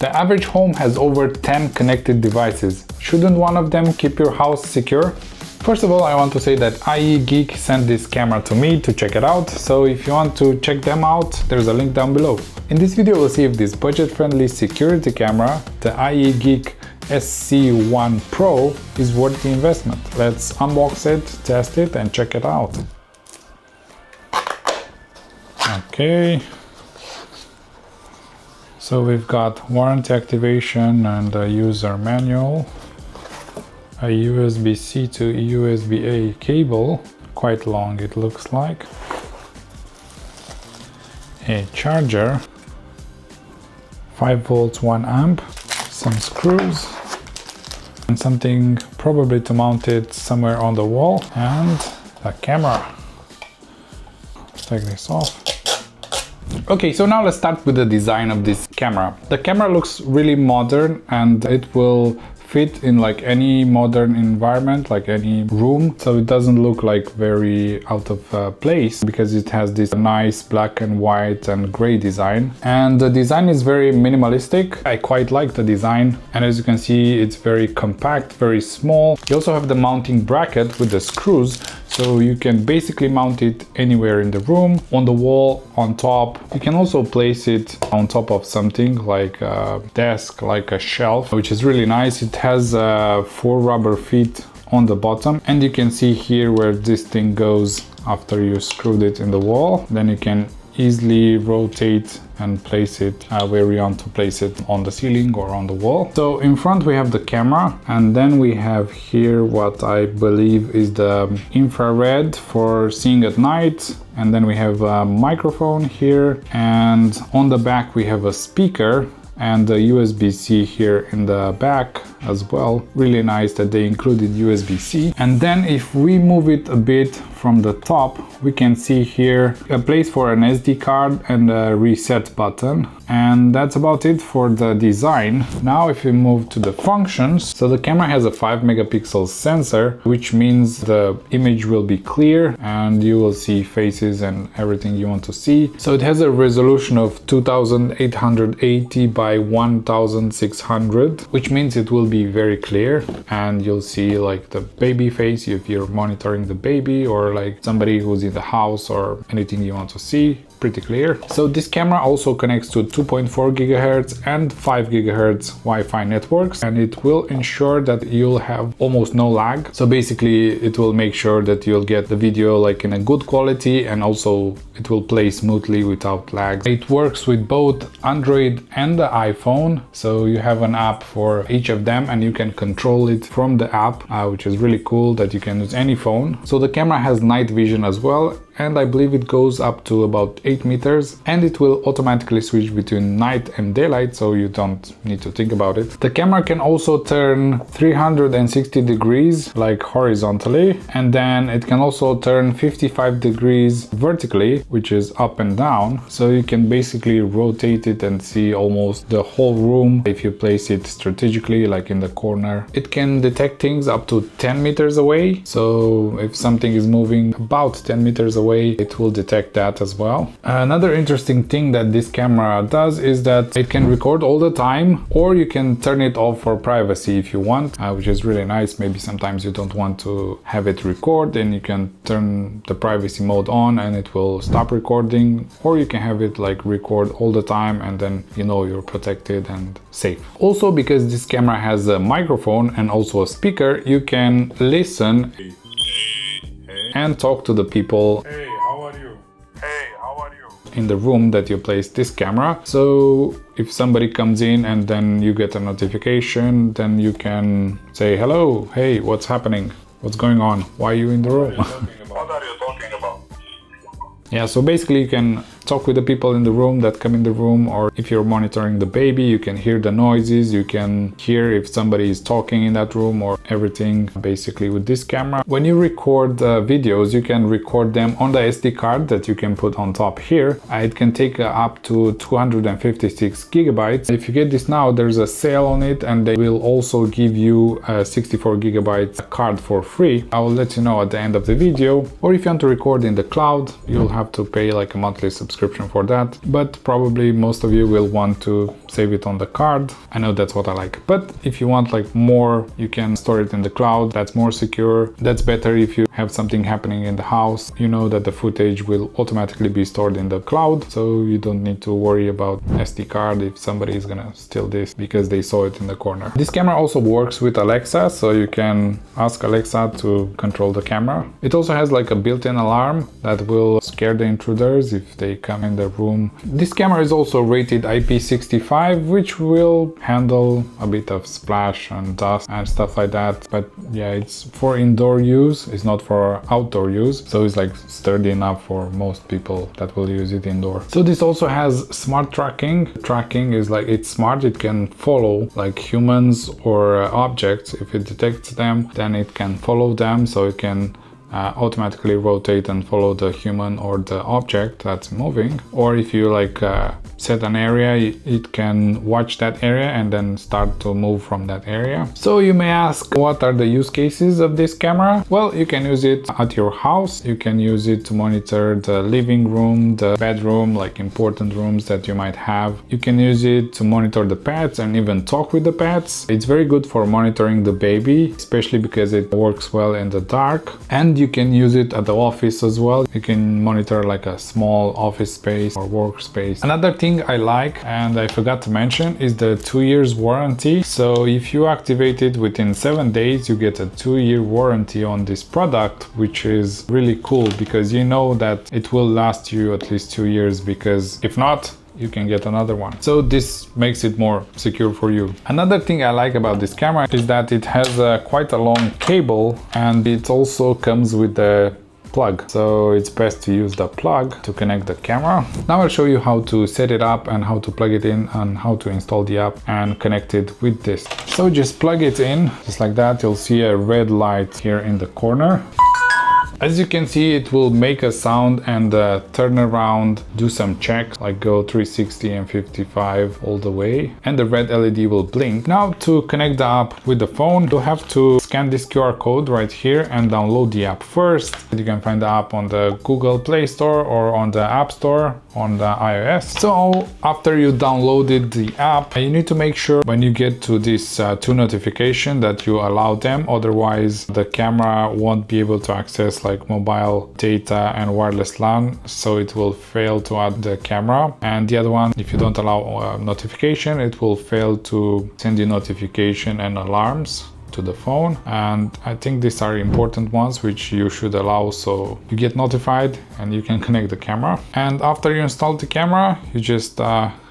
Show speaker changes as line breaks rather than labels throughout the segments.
The average home has over 10 connected devices. Shouldn't one of them keep your house secure? First of all, I want to say that IeGeek sent this camera to me to check it out, so if you want to check them out, there's a link down below. In this video, we'll see if this budget-friendly security camera, the IeGeek SC1 Pro, is worth the investment. Let's unbox it, test it, and check it out. Okay. So we've got warranty activation and a user manual, a USB-C to USB-A cable, quite long it looks like, a charger, 5 volts 1 amp, some screws, and something probably to mount it somewhere on the wall, and a camera. Let's take this off. Okay, so now let's start with the design of this camera. The camera looks really modern and it will fit in like any modern environment, like any room, so it doesn't look like very out of place because it has this nice black and white and gray design, and the design is very minimalistic. I quite like the design, and as you can see, it's very compact, very small. You also have the mounting bracket with the screws, so you can basically mount it anywhere in the room, on the wall, on top. You can also place it on top of something like a desk, like a shelf, which is really nice. It has 4 rubber feet on the bottom, and you can see here where this thing goes after you screwed it in the wall. Then you can easily rotate and place it where you want to place it, on the ceiling or on the wall. So in front we have the camera, and then we have here what I believe is the infrared for seeing at night, and then we have a microphone here, and on the back we have a speaker and the USB-C here in the back as well. Really nice that they included USB-C. And then if we move it a bit from the top, we can see here a place for an SD card and a reset button. And that's about it for the design. Now if we move to the functions, so the camera has a 5 megapixel sensor, which means the image will be clear and you will see faces and everything you want to see. So it has a resolution of 2880 by 1600, which means it will be very clear, and you'll see like the baby face if you're monitoring the baby, or like somebody who's in the house, or anything you want to see. Pretty clear. So this camera also connects to 2.4 gigahertz and 5 gigahertz Wi-Fi networks, and it will ensure that you'll have almost no lag. So basically it will make sure that you'll get the video like in a good quality, and also it will play smoothly without lag. It works with both Android and the iPhone, so you have an app for each of them and you can control it from the app, which is really cool that you can use any phone. So the camera has night vision as well, and I believe it goes up to about 8 meters, and it will automatically switch between night and daylight, so you don't need to think about it. The camera can also turn 360 degrees, like horizontally, and then it can also turn 55 degrees vertically, which is up and down, so you can basically rotate it and see almost the whole room if you place it strategically, like in the corner. It can detect things up to 10 meters away, so if something is moving about 10 meters away, it will detect that as well. Another interesting thing that this camera does is that it can record all the time, or you can turn it off for privacy if you want, which is really nice. Maybe sometimes you don't want to have it record, and you can turn the privacy mode on and it will stop recording, or you can have it like record all the time, and then you know you're protected and safe. Also, because this camera has a microphone and also a speaker, you can listen and talk to the people in the room that you place this camera. So if somebody comes in and then you get a notification, then you can say, hello, hey, what's happening? What's going on? Why are you in the room?
What are you talking about?
Yeah, so basically you can talk with the people in the room that come in the room, or if you're monitoring the baby, you can hear the noises, you can hear if somebody is talking in that room, or everything basically with this camera. When you record videos, you can record them on the SD card that you can put on top here. It can take up to 256 gigabytes. If you get this now, there's a sale on it, and they will also give you a 64 gigabytes card for free. I will let you know at the end of the video. Or if you want to record in the cloud, you'll have to pay like a monthly subscription for that, but probably most of you will want to save it on the card. I know that's what I like. But if you want like more, you can store it in the cloud. That's more secure. That's better if you have something happening in the house. You know that the footage will automatically be stored in the cloud, so you don't need to worry about SD card if somebody is gonna steal this because they saw it in the corner. This camera also works with Alexa, so you can ask Alexa to control the camera. It also has like a built-in alarm that will scare the intruders if they come in the room. This camera is also rated IP65, which will handle a bit of splash and dust and stuff like that. But yeah, it's for indoor use, it's not for outdoor use, so it's like sturdy enough for most people that will use it indoor. So this also has smart tracking. Tracking is like, it's smart, it can follow like humans or objects. If it detects them, then it can follow them, so it can automatically rotate and follow the human or the object that's moving. Or if you like set an area, it can watch that area and then start to move from that area. So you may ask, what are the use cases of this camera? Well, you can use it at your house. You can use it to monitor the living room, the bedroom, like important rooms that you might have. You can use it to monitor the pets and even talk with the pets. It's very good for monitoring the baby, especially because it works well in the dark. And you can use it at the office as well. You can monitor like a small office space or workspace. Another thing I like, and I forgot to mention, is the 2 years warranty. So if you activate it within 7 days, you get a 2-year warranty on this product, which is really cool because you know that it will last you at least 2 years, because if not, you can get another one. So this makes it more secure for you. Another thing I like about this camera is that it has quite a long cable, and it also comes with the plug, so it's best to use the plug to connect the camera. Now I'll show you how to set it up and how to plug it in and how to install the app and connect it with this. So just plug it in, just like that. You'll see a red light here in the corner. As you can see, it will make a sound and turn around, do some checks, like go 360 and 55 all the way, and the red LED will blink. Now to connect the app with the phone, you'll have to scan this QR code right here and download the app first. You can find the app on the Google Play Store or on the App Store on the iOS. So after you downloaded the app, you need to make sure when you get to this 2 notification that you allow them, otherwise the camera won't be able to access like mobile data and wireless LAN, so it will fail to add the camera. And the other one, if you don't allow notification, it will fail to send you notification and alarms to the phone. And I think these are important ones which you should allow, so you get notified and you can connect the camera. And after you install the camera, you just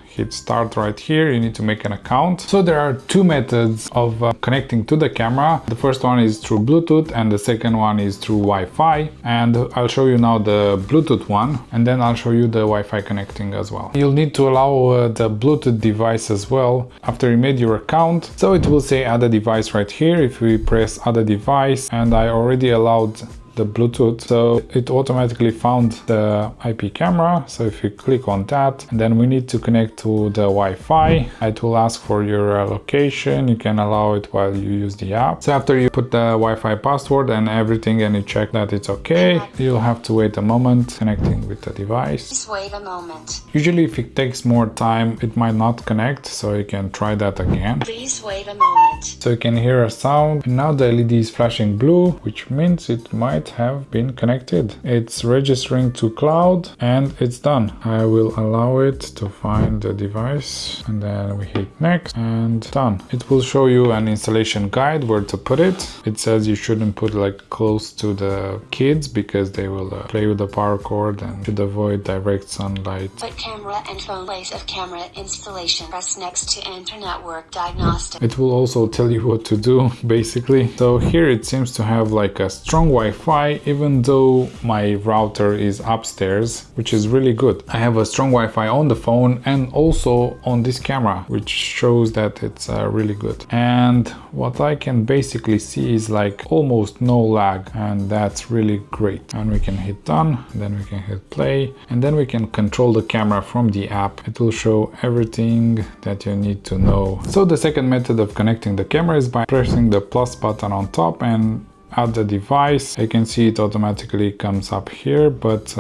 hit start right here. You need to make an account. So there are 2 methods of connecting to the camera. The first one is through Bluetooth and the second one is through Wi-Fi. And I'll show you now the Bluetooth one, and then I'll show you the Wi-Fi connecting as well. You'll need to allow the Bluetooth device as well after you made your account. So it will say add a device right here. If we press add a device, and I already allowed the Bluetooth, so it automatically found the IP camera. So if you click on that, and then we need to connect to the Wi-Fi, it will ask for your location. You can allow it while you use the app. So after you put the Wi-Fi password and everything and you check that it's okay, you'll have to wait a moment connecting with the device.
Just wait a moment.
Usually if it takes more time, it might not connect, so you can try that again.
Please wait a moment.
So you can hear a sound, and now the LED is flashing blue, which means it might have been connected. It's registering to cloud and it's done. I will allow it to find the device, and then we hit next and done. It will show you an installation guide where to put it. It says you shouldn't put like close to the kids because they will play with the power cord, and should avoid direct sunlight.
Put camera and phone place of camera installation. Press next to enter network diagnostic.
It will also tell you what to do basically. So here it seems to have like a strong Wi-Fi, even though my router is upstairs, which is really good. I have a strong Wi-Fi on the phone and also on this camera, which shows that it's really good. And what I can basically see is like almost no lag, and that's really great. And we can hit done, then we can hit play, and then we can control the camera from the app. It will show everything that you need to know. So the second method of connecting the camera is by pressing the plus button on top and add the device. I can see it automatically comes up here, but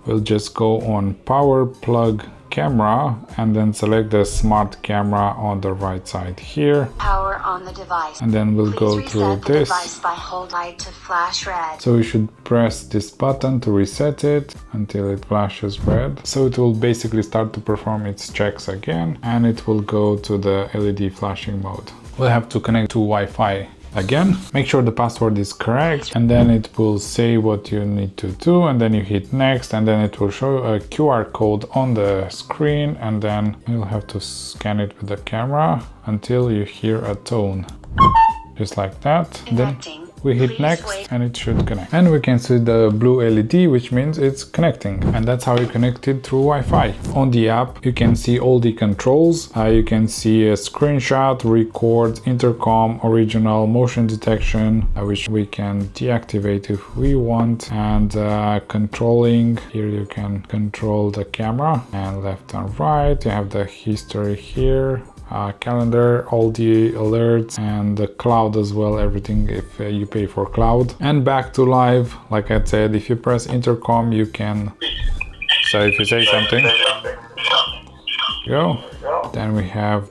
we'll just go on power plug camera and then select the smart camera on the right side here.
Power on the device.
And then we'll go
Please
through
reset the
this.
device by hold light to flash red.
So we should press this button to reset it until it flashes red. So it will basically start to perform its checks again, and it will go to the LED flashing mode. We'll have to connect to Wi-Fi again. Make sure the password is correct, and then it will say what you need to do, and then you hit next, and then it will show a QR code on the screen, and then you'll have to scan it with the camera until you hear a tone. Just like that. Then we hit next and it should connect. And we can see the blue LED, which means it's connecting. And that's how you connect it through Wi-Fi. On the app, you can see all the controls. You can see a screenshot, record, intercom, original, motion detection, which we can deactivate if we want. And controlling, here you can control the camera and left and right. You have the history here. Calendar, all the alerts, and the cloud as well, everything if you pay for cloud. And back to live, like I said, if you press intercom you can, so if you say something, go. Then we have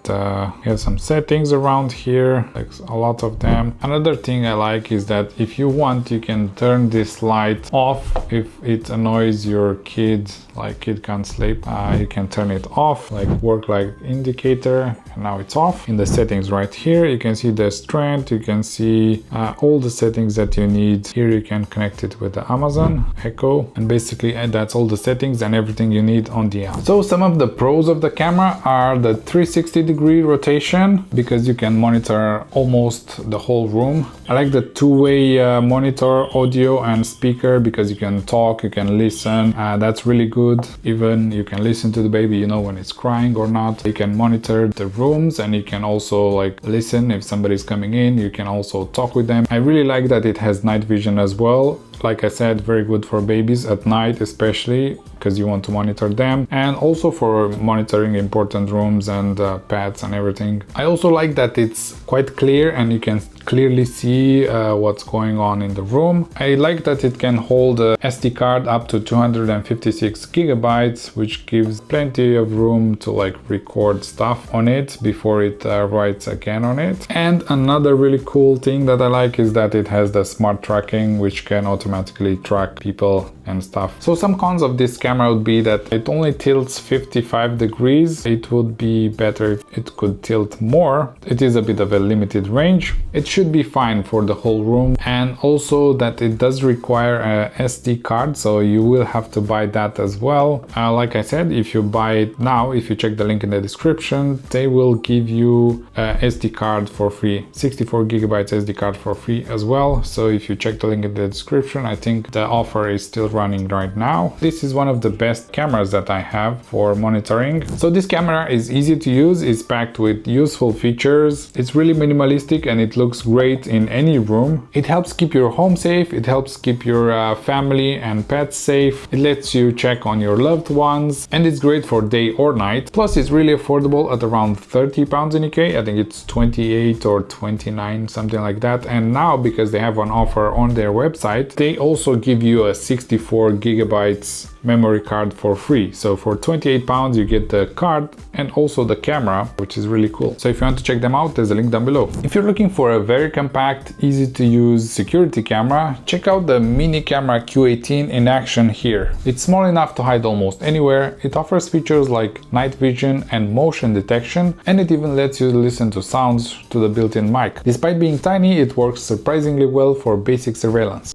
some settings around here, like a lot of them. Another thing I like is that if you want, you can turn this light off if it annoys your kid, like kid can't sleep. You can turn it off, like work light indicator, and now it's off. In the settings right here, you can see the strength, you can see all the settings that you need. Here you can connect it with the Amazon Echo, and basically that's all the settings and everything you need on the app. So some of the pros of the camera are the 360-degree rotation, because you can monitor almost the whole room. I like the two-way monitor, audio and speaker, because you can talk, you can listen. That's really good. Even you can listen to the baby, you know, when it's crying or not. You can monitor the rooms, and you can also like listen if somebody's coming in. You can also talk with them. I really like that it has night vision as well. Like I said, very good for babies at night, especially because you want to monitor them, and also for monitoring important rooms and pets and everything. I also like that it's quite clear and you can clearly see what's going on in the room. I like that it can hold a SD card up to 256 gigabytes, which gives plenty of room to like record stuff on it before it writes again on it. And another really cool thing that I like is that it has the smart tracking, which can automatically track people and stuff. So some cons of this camera would be that it only tilts 55 degrees. It would be better if it could tilt more. It is a bit of a limited range. It should be fine for the whole room, and also that it does require a SD card, so you will have to buy that as well. Like I said, if you buy it now, if you check the link in the description, they will give you a SD card for free, 64 gigabytes SD card for free as well. So if you check the link in the description, I think the offer is still running right now. This is one of the best cameras that I have for monitoring. So this camera is easy to use, it's packed with useful features, it's really minimalistic, and it looks great in any room. It helps keep your home safe, it helps keep your family and pets safe, it lets you check on your loved ones, and it's great for day or night. Plus it's really affordable at around 30 pounds in UK. I think it's 28 or 29, something like that. And now, because they have an offer on their website, they also give you a 64 gigabytes memory card for free. So for 28 pounds you get the card and also the camera, which is really cool. So if you want to check them out, there's a link down below. If you're looking for a very compact, easy to use security camera, check out the mini camera Q18 in action here. It's small enough to hide almost anywhere. It offers features like night vision and motion detection, and it even lets you listen to sounds to the built-in mic. Despite being tiny, it works surprisingly well for basic surveillance.